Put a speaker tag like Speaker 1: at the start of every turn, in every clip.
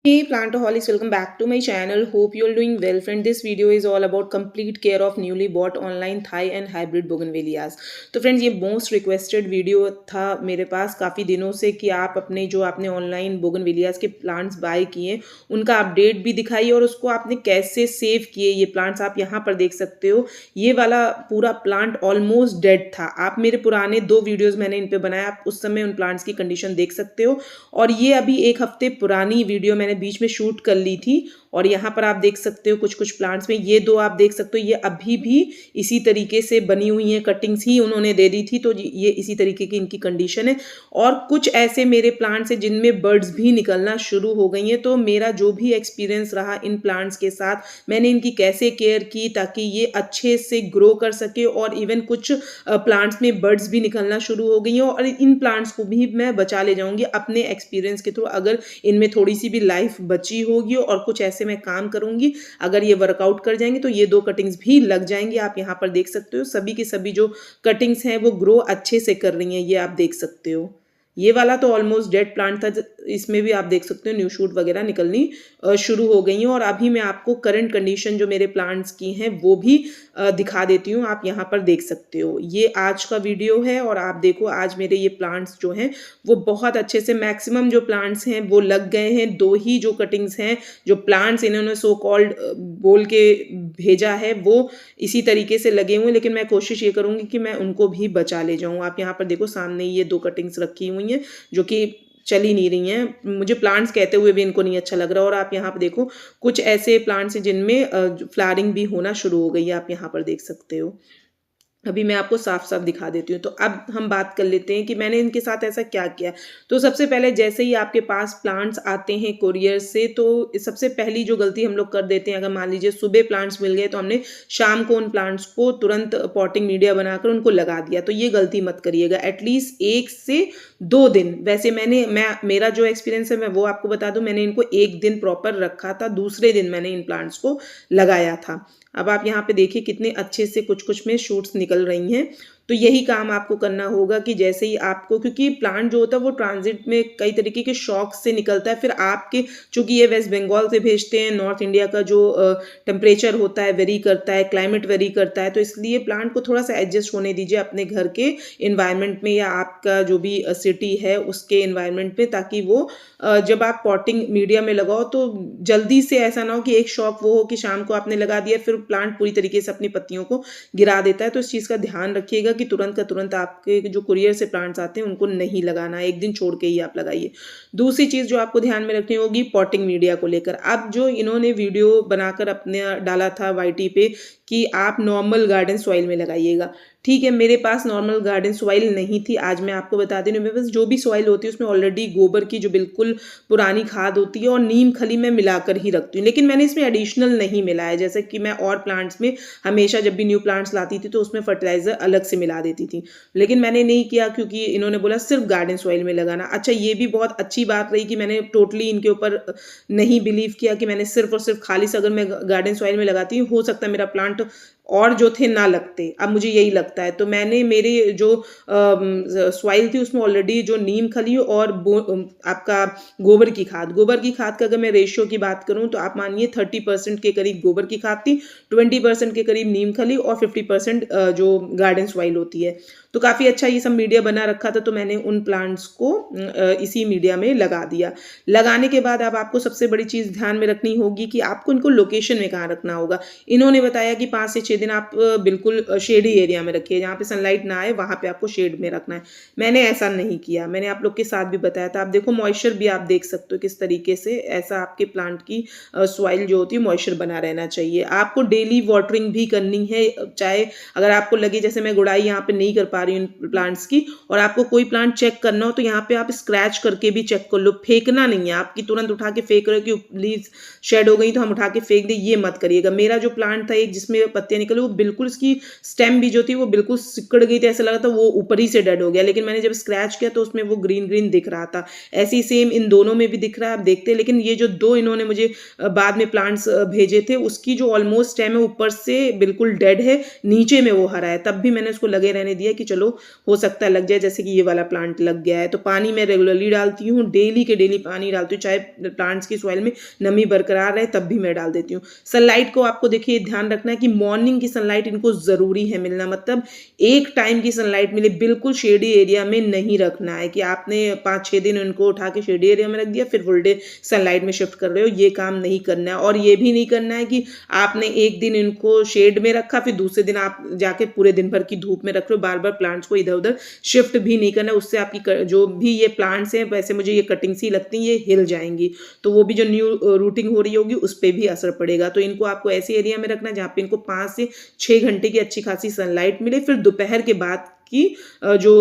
Speaker 1: Hey plantaholics, welcome back to my channel. Hope you're doing well, friend. This video is all about complete care of newly bought online Thai and hybrid bougainvilleas. तो friends ये most requested video था मेरे पास काफ़ी दिनों से कि आप अपने जो आपने ऑनलाइन बोगनविलियाज के प्लांट्स बाय किए उनका अपडेट भी दिखाइए और उसको आपने कैसे सेव किए। ये प्लांट्स आप यहाँ पर देख सकते हो। ये वाला पूरा प्लांट ऑलमोस्ट डेड था। आप मेरे पुराने 2 वीडियोज़ मैंने इन पे बनाया, आप उस समय उन प्लांट्स की कंडीशन देख सकते हो। और ये अभी 1 हफ्ते पुरानी वीडियो मैंने बीच में शूट कर ली थी। और यहाँ पर आप देख सकते हो कुछ कुछ प्लांट्स में, ये 2 आप देख सकते हो, ये अभी भी इसी तरीके से बनी हुई हैं। कटिंग्स ही उन्होंने दे दी थी, तो ये इसी तरीके की इनकी कंडीशन है। और कुछ ऐसे मेरे प्लांट्स हैं जिनमें बर्ड्स भी निकलना शुरू हो गई हैं। तो मेरा जो भी एक्सपीरियंस रहा इन प्लांट्स के साथ, मैंने इनकी कैसे केयर की ताकि ये अच्छे से ग्रो कर सके। और इवन कुछ प्लांट्स में बर्ड्स भी निकलना शुरू हो गई हैं और इन प्लांट्स को भी मैं बचा ले जाऊंगी अपने एक्सपीरियंस के थ्रू। अगर इनमें थोड़ी सी भी लाइफ बची होगी और कुछ ऐसे मैं काम करूंगी, अगर ये वर्कआउट कर जाएंगे तो ये 2 कटिंग्स भी लग जाएंगी। आप यहाँ पर देख सकते हो सभी की सभी जो कटिंग्स हैं वो ग्रो अच्छे से कर रही हैं, ये आप देख सकते हो। ये वाला तो ऑलमोस्ट डेड प्लांट था, इसमें भी आप देख सकते हो न्यू शूट वगैरह निकलनी शुरू हो गई हैं। और अभी मैं आपको करंट कंडीशन जो मेरे प्लांट्स की हैं वो भी दिखा देती हूँ। आप यहाँ पर देख सकते हो, ये आज का वीडियो है और आप देखो आज मेरे ये प्लांट्स जो हैं वो बहुत अच्छे से, मैक्सिमम जो प्लांट्स हैं वो लग गए हैं। 2 ही जो कटिंग्स हैं, जो प्लांट्स इन्होंने सो कॉल्ड बोल के भेजा है वो इसी तरीके से लगे हुए हैं, लेकिन मैं कोशिश ये करूँगी कि मैं उनको भी बचा ले जाऊँ। आप यहाँ पर देखो सामने ये 2 कटिंग्स रखी हुई हैं जो कि चल ही नहीं रही हैं। मुझे प्लांट्स कहते हुए भी इनको नहीं अच्छा लग रहा। और आप यहाँ पर देखो कुछ ऐसे प्लांट्स हैं जिनमें फ्लावरिंग भी होना शुरू हो गई है, आप यहाँ पर देख सकते हो। अभी मैं आपको साफ साफ दिखा देती हूँ। तो अब हम बात कर लेते हैं कि मैंने इनके साथ ऐसा क्या किया। तो सबसे पहले जैसे ही आपके पास प्लांट्स आते हैं कोरियर से, तो सबसे पहली जो गलती हम लोग कर देते हैं, अगर मान लीजिए सुबह प्लांट्स मिल गए तो हमने शाम को उन प्लांट्स को तुरंत पॉटिंग मीडिया बनाकर उनको लगा दिया। तो ये गलती मत करिएगा। एटलीस्ट 1 से 2 दिन, वैसे मेरा जो एक्सपीरियंस है मैं वो आपको बता दूं। मैंने इनको 1 दिन प्रॉपर रखा था, दूसरे दिन मैंने इन प्लांट्स को लगाया था। अब आप यहाँ पे देखिए कितने अच्छे से कुछ कुछ में शूट्स निकल रही हैं। तो यही काम आपको करना होगा कि जैसे ही आपको, क्योंकि प्लांट जो होता है वो ट्रांजिट में कई तरीके के शॉक से निकलता है। फिर आपके, चूंकि ये वेस्ट बंगाल से भेजते हैं, नॉर्थ इंडिया का जो टेम्परेचर होता है वेरी करता है, क्लाइमेट वेरी करता है, तो इसलिए प्लांट को थोड़ा सा एडजस्ट होने दीजिए अपने घर के इन्वायरमेंट में या आपका जो भी सिटी है उसके इन्वायरमेंट में, ताकि वो जब आप पॉटिंग मीडिया में लगाओ तो जल्दी से ऐसा ना हो कि एक शॉक वो हो कि शाम को आपने लगा दिया फिर प्लांट पूरी तरीके से अपनी पत्तियों को गिरा देता है। तो इस चीज़ का ध्यान रखिएगा कि तुरंत का तुरंत आपके जो कुरियर से प्लांट्स आते हैं उनको नहीं लगाना, 1 दिन छोड़ के ही आप लगाइए। दूसरी चीज़ जो आपको ध्यान में रखनी होगी पॉटिंग मीडिया को लेकर। अब जो इन्होंने वीडियो बनाकर अपने डाला था वाईटी पे कि आप नॉर्मल गार्डन सॉइल में लगाइएगा, ठीक है। मेरे पास नॉर्मल गार्डन सॉइल नहीं थी। आज मैं आपको बता दें, मेरे पास जो भी सॉइल होती है उसमें ऑलरेडी गोबर की जो बिल्कुल पुरानी खाद होती है और नीम खली मैं मिलाकर ही रखती हूँ, लेकिन मैंने इसमें एडिशनल नहीं मिलाया। जैसे कि मैं और प्लांट्स में हमेशा जब भी न्यू प्लांट्स लाती थी तो उसमें फर्टिलाइजर अलग से मिला देती थी, लेकिन मैंने नहीं किया क्योंकि इन्होंने बोला सिर्फ गार्डन सॉइल में लगाना। अच्छा, ये भी बहुत अच्छी बात रही कि मैंने टोटली इनके ऊपर नहीं बिलीव किया कि मैंने सिर्फ और सिर्फ खाली अगर मैं गार्डन सॉइल में लगाती हूँ, हो सकता है मेरा प्लांट और जो थे ना लगते। अब मुझे यही लगता है, तो मैंने मेरे जो सॉइल थी उसमें ऑलरेडी जो नीम खली और आपका गोबर की खाद का अगर मैं रेशियो की बात करूं तो आप मानिए 30% के करीब गोबर की खाद थी, 20% के करीब नीम खली और 50% जो गार्डन सॉइल होती है। तो काफ़ी अच्छा ये सब मीडिया बना रखा था, तो मैंने उन प्लांट्स को इसी मीडिया में लगा दिया। लगाने के बाद अब आपको सबसे बड़ी चीज़ ध्यान में रखनी होगी कि आपको इनको लोकेशन में कहाँ रखना होगा। इन्होंने बताया कि 5 से 6 दिन आप बिल्कुल शेडी एरिया में रखिए, जहाँ पे सनलाइट ना आए वहाँ पे आपको शेड में रखना है। मैंने ऐसा नहीं किया, मैंने आप लोग के साथ भी बताया था। आप देखो मॉइस्चर भी आप देख सकते हो किस तरीके से, ऐसा आपके प्लांट की सॉइल जो होती है मॉइस्चर बना रहना चाहिए। आपको डेली वाटरिंग भी करनी है, चाहे अगर आपको लगे जैसे मैं गुड़ाई यहाँ पे नहीं कर पा रही हूँ प्लांट्स की, और आपको कोई प्लांट चेक करना हो तो यहाँ पे आप स्क्रैच करके भी चेक कर लो। फेंकना नहीं है, आपकी तुरंत उठा के फेंक रहे हो कि लीव्स शेड हो गई तो हम उठा के फेंक दें, ये मत करिएगा। मेरा जो प्लांट था एक जिसमें पत्तियां निकले, वो बिल्कुल उसकी स्टेम भी जो थी वो बिल्कुल सिकुड़ गई थी, ऐसा लगा था वो ऊपर ही से डेड हो गया। लेकिन मैंने जब स्क्रैच किया तो उसमें वो ग्रीन ग्रीन दिख रहा था। ऐसे ही सेम इन दोनों में भी दिख रहा है, आप देखते हैं। लेकिन ये जो 2 इन्होंने मुझे बाद में प्लांट्स भेजे थे, उसकी जो ऑलमोस्ट स्टेम है ऊपर से बिल्कुल डेड है, नीचे में वो हरा है। तब भी मैंने उसको लगे रहने दिया कि चलो हो सकता है लग जाए, जैसे कि ये वाला प्लांट लग गया है। तो पानी मैं रेगुलरली डालती हूँ, डेली के डेली पानी डालती हूँ, चाहे प्लांट्स की सॉइल में नमी बरकरार रहे तब भी मैं डाल देती हूँ। सनलाइट को आपको देखिए ध्यान रखना है कि मॉर्निंग की सनलाइट इनको ज़रूरी है मिलना, मतलब एक टाइम की सनलाइट मिले, बिल्कुल शेडी एरिया में नहीं रखना है कि आपने 5-6 दिन उनको उठा के शेडी एरिया में रख दिया फिर फुल डे सनलाइट में शिफ्ट कर रहे हो, ये काम नहीं करना है। और ये भी नहीं करना है कि आपने एक दिन इनको शेड में रखा फिर दूसरे दिन आप जाके पूरे दिन भर की धूप में रख रहे हो, बार बार प्लांट्स को इधर उधर शिफ्ट भी नहीं करना है। उससे आपकी जो भी ये प्लांट्स हैं, वैसे मुझे ये कटिंग सी लगती हैं, ये हिल जाएंगी, तो वो भी जो न्यू रूटिंग हो रही होगी उस पर भी असर पड़ेगा। तो इनको आपको ऐसे एरिया में रखना है जहाँ पे इनको 5 से 6 घंटे की अच्छी खासी सनलाइट मिले, फिर दोपहर के बाद की जो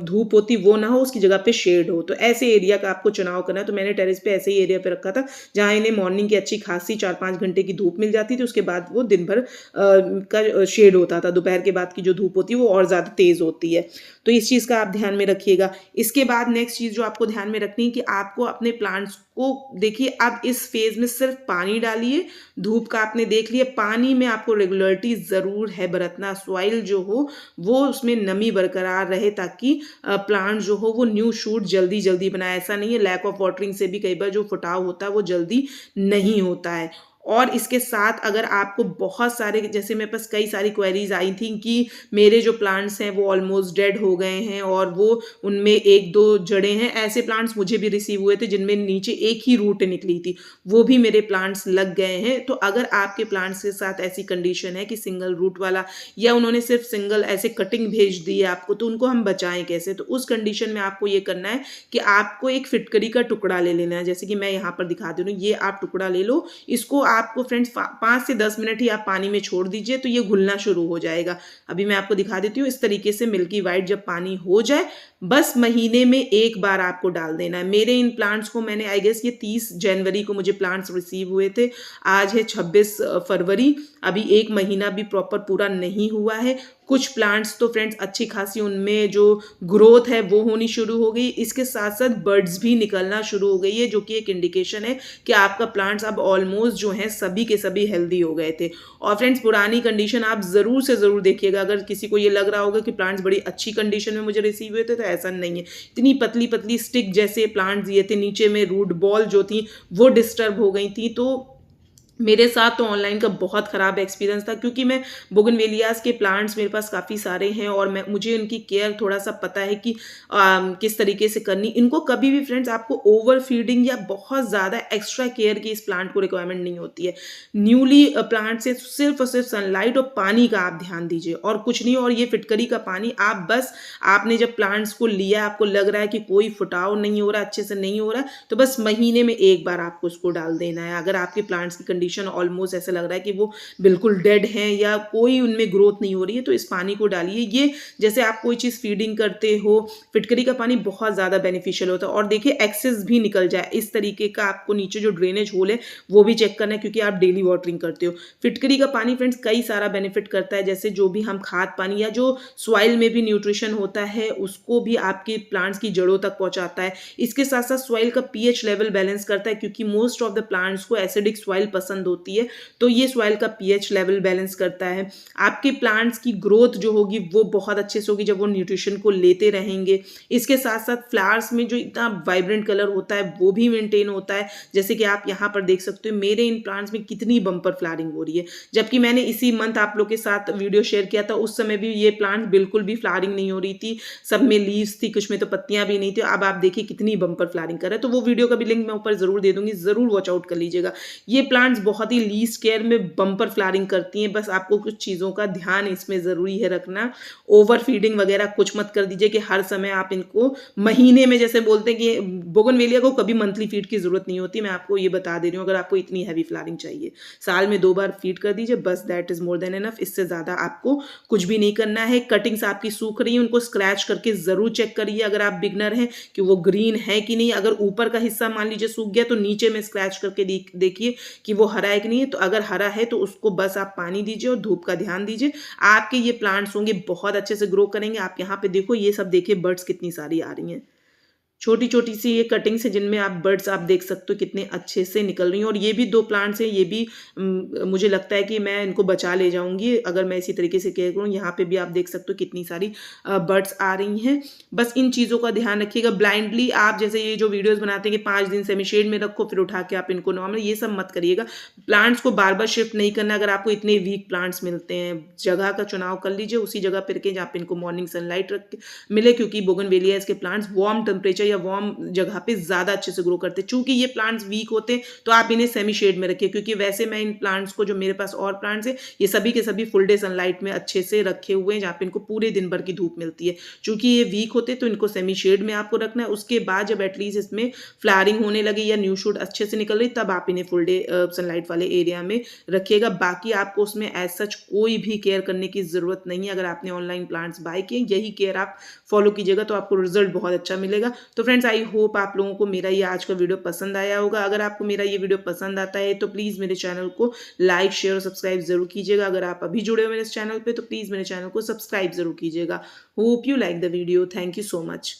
Speaker 1: धूप होती वो ना हो, उसकी जगह पे शेड हो। तो ऐसे एरिया का आपको चुनाव करना है। तो मैंने टेरेस पे ऐसे ही एरिया पे रखा था जहाँ इन्हें मॉर्निंग की अच्छी खासी 4-5 घंटे की धूप मिल जाती थी, उसके बाद वो दिन भर का शेड होता था। दोपहर के बाद की जो धूप होती है वो और ज़्यादा तेज़ होती है, तो इस चीज़ का आप ध्यान में रखिएगा। इसके बाद नेक्स्ट चीज़ जो आपको ध्यान में रखनी है कि आपको अपने प्लांट्स को देखिए, अब इस फेज में सिर्फ पानी डालिए। धूप का आपने देख लिया, पानी में आपको रेगुलरिटी ज़रूर है बरतना, सॉइल जो हो वो उसमें नमी बरकरार रहे ताकि प्लांट जो हो वो न्यू शूट जल्दी जल्दी बनाए। ऐसा नहीं है, लैक ऑफ वाटरिंग से भी कई बार जो फुटाव होता है वो जल्दी नहीं होता है। और इसके साथ अगर आपको बहुत सारे, जैसे मेरे पास कई सारी क्वेरीज आई थी कि मेरे जो प्लांट्स हैं वो ऑलमोस्ट डेड हो गए हैं और वो उनमें 1-2 जड़ें हैं, ऐसे प्लांट्स मुझे भी रिसीव हुए थे जिनमें नीचे एक ही रूट निकली थी, वो भी मेरे प्लांट्स लग गए हैं। तो अगर आपके प्लांट्स के साथ ऐसी कंडीशन है कि सिंगल रूट वाला या उन्होंने सिर्फ सिंगल ऐसे कटिंग भेज दी है आपको, तो उनको हम बचाएं कैसे? तो उस कंडीशन में आपको ये करना है कि आपको एक फिटकरी का टुकड़ा ले लेना है, जैसे कि मैं यहाँ पर दिखा दे रही हूँ। ये आप टुकड़ा ले लो, इसको आपको फ्रेंड्स 5 से 10 मिनट ही आप पानी में छोड़ दीजिए तो ये घुलना शुरू हो जाएगा। अभी मैं आपको दिखा देती हूँ। इस तरीके से मिल्की वाइट जब पानी हो जाए, बस महीने में एक बार आपको डाल देना है। मेरे इन प्लांट्स को मैंने आई गेस ये 30 जनवरी को मुझे प्लांट्स रिसीव हुए थे, आज है 26 फरवरी, अभी 1 महीना भी प्रॉपर पूरा नहीं हुआ है। कुछ प्लांट्स तो फ्रेंड्स अच्छी खासी उनमें जो ग्रोथ है वो होनी शुरू हो गई, इसके साथ साथ बर्ड्स भी निकलना शुरू हो गई है, जो कि एक इंडिकेशन है कि आपका प्लांट्स अब ऑलमोस्ट जो है सभी के सभी हेल्दी हो गए थे। और फ्रेंड्स पुरानी कंडीशन आप ज़रूर से ज़रूर देखिएगा। अगर किसी को ये लग रहा होगा कि प्लांट्स बड़ी अच्छी कंडीशन में मुझे रिसीव हुए थे, तो ऐसा नहीं है। इतनी पतली पतली स्टिक जैसे प्लांट्स दिए थे, नीचे में रूट बॉल जो थी वो डिस्टर्ब हो गई थी। तो मेरे साथ तो ऑनलाइन का बहुत ख़राब एक्सपीरियंस था, क्योंकि मैं बोगनवेलियास के प्लांट्स मेरे पास काफ़ी सारे हैं और मुझे उनकी केयर थोड़ा सा पता है कि किस तरीके से करनी। इनको कभी भी फ्रेंड्स आपको ओवर फीडिंग या बहुत ज़्यादा एक्स्ट्रा केयर की इस प्लांट को रिक्वायरमेंट नहीं होती है। न्यूली प्लांट से सिर्फ और सिर्फ सनलाइट और पानी का आप ध्यान दीजिए और कुछ नहीं। और ये फिटकरी का पानी आप बस, आपने जब प्लांट्स को लिया, आपको लग रहा है कि कोई फुटाव नहीं हो रहा, अच्छे से नहीं हो रहा, तो बस महीने में एक बार आपको उसको डाल देना है। अगर आपके प्लांट्स की कंडीशन ऑलमोस्ट ऐसा लग रहा है कि वो बिल्कुल डेड हैं या कोई उनमें ग्रोथ नहीं हो रही है, तो इस पानी को डालिए। ये जैसे आप कोई चीज़ फीडिंग करते हो, फिटकरी का पानी बहुत ज़्यादा बेनिफिशियल होता है। और देखिए एक्सेस भी निकल जाए, इस तरीके का आपको नीचे जो ड्रेनेज होल है वो भी चेक करना है, क्योंकि आप डेली वाटरिंग करते हो। फिटकरी का पानी फ्रेंड्स कई सारा बेनिफिट करता है, जैसे जो भी हम खाद पानी या जो सॉइल में भी न्यूट्रिशन होता है उसको भी आपके प्लांट्स की जड़ों तक पहुंचाता है। इसके साथ साथ सॉइल का पीएच लेवल बैलेंस करता है, क्योंकि मोस्ट ऑफ द प्लांट्स को एसिडिक सॉइल पसंद होती है, तो ये सॉइल का पीएच लेवल बैलेंस करता है। आपके प्लांट्स की ग्रोथ जो होगी वो बहुत अच्छे से होगी जब वो न्यूट्रिशन को लेते रहेंगे। इसके साथ साथ फ्लावर्स में जो इतना वाइब्रेंट कलर होता है वो भी मेंटेन होता है, जैसे कि आप यहाँ पर देख सकते हो मेरे इन प्लांट्स में कितनी बम्पर फ्लावरिंग हो रही है। जबकि मैंने इसी मंथ आप लोग के साथ वीडियो शेयर किया था, उस समय भी ये प्लांट बिल्कुल भी फ्लावरिंग नहीं हो रही थी, सब में लीव्स थी, कुछ में तो पत्तियां भी नहीं थी। अब आप देखिए कितनी बम्पर फ्लावरिंग कर रहा है। तो वो वीडियो का भी लिंक मैं ऊपर जरूर दे दूंगी, जरूर वॉच आउट कर लीजिएगा। ये प्लांट्स बहुत ही लीस्ट केयर में बम्पर फ्लावरिंग करती हैं, बस आपको कुछ चीज़ों का ध्यान इसमें ज़रूरी है रखना। ओवर फीडिंग वगैरह कुछ मत कर दीजिए कि हर समय आप इनको महीने में, जैसे बोलते हैं कि बोगनवेलिया को कभी मंथली फीड की ज़रूरत नहीं होती, मैं आपको ये बता दे रही हूँ। अगर आपको इतनी हैवी फ्लावरिंग चाहिए, साल में 2 बार फीड कर दीजिए, बस that is more than enough. इससे ज़्यादा आपको कुछ भी नहीं करना है। कटिंग्स आपकी सूख रही हैं, उनको स्क्रैच करके ज़रूर चेक करिए अगर आप बिगनर हैं कि वो ग्रीन है कि नहीं। अगर ऊपर का हिस्सा मान लीजिए सूख गया, तो नीचे में स्क्रैच करके देखिए कि वो हरा है कि नहीं है। तो अगर हरा है तो उसको बस आप पानी दीजिए और धूप का ध्यान दीजिए, आपके ये प्लांट्स होंगे बहुत अच्छे से ग्रो करेंगे। आप यहाँ पे देखो, ये सब देखिए बर्ड्स कितनी सारी आ रही हैं, छोटी-छोटी सी ये कटिंग्स है जिनमें आप बर्ड्स आप देख सकते हो कितने अच्छे से निकल रही हैं। और ये भी 2 प्लांट्स हैं, ये भी मुझे लगता है कि मैं इनको बचा ले जाऊँगी अगर मैं इसी तरीके से केयर करूँ। यहाँ पे भी आप देख सकते हो कितनी सारी बर्ड्स आ रही हैं। बस इन चीज़ों का ध्यान रखिएगा। ब्लाइंडली आप जैसे ये जो वीडियोज़ बनाते हैं कि 5 दिन सेमी शेड में रखो फिर उठा के आप इनको नॉर्मल, ये सब मत करिएगा। प्लांट्स को बार-बार शिफ्ट नहीं करना। अगर आपको इतने वीक प्लांट्स मिलते हैं, जगह का चुनाव कर लीजिए, उसी जगह पे रखें जहाँ पे इनको मॉर्निंग सनलाइट मिले, क्योंकि बोगनवेलियास के प्लांट्स वार्म टेम्परेचर या वार्म जगह पे ज़्यादा अच्छे से ग्रो करते हैं। चूंकि ये प्लांट्स वीक होते हैं तो आप इन्हें सेमी शेड में रखिए, क्योंकि वैसे मैं इन प्लांट्स को, जो मेरे पास और प्लांट्स हैं, ये सभी के सभी फुल डे सनलाइट में अच्छे से रखे हुए हैं, जहाँ पे इनको पूरे दिन भर की धूप मिलती है। चूंकि ये वीक होते हैं तो इनको सेमी शेड में आपको रखना है। उसके बाद जब एटलीस्ट इसमें फ्लावरिंग होने लगे या न्यू शूट अच्छे से निकल रही, तब आप इन्हें फुल डे सनलाइट वाले एरिया में रखिएगा। बाकी आपको उसमें एज सच कोई भी केयर करने की ज़रूरत नहीं है। अगर आपने ऑनलाइन प्लांट्स बाय किए, यही केयर आप फॉलो कीजिएगा तो आपको रिजल्ट बहुत अच्छा मिलेगा। तो फ्रेंड्स, आई होप आप लोगों को मेरा ये आज का वीडियो पसंद आया होगा। अगर आपको मेरा ये वीडियो पसंद आता है तो प्लीज़ मेरे चैनल को लाइक, शेयर और सब्सक्राइब जरूर कीजिएगा। अगर आप अभी जुड़े हो मेरे इस चैनल पे तो प्लीज़ मेरे चैनल को सब्सक्राइब जरूर कीजिएगा। Hope you like the video. Thank you so much.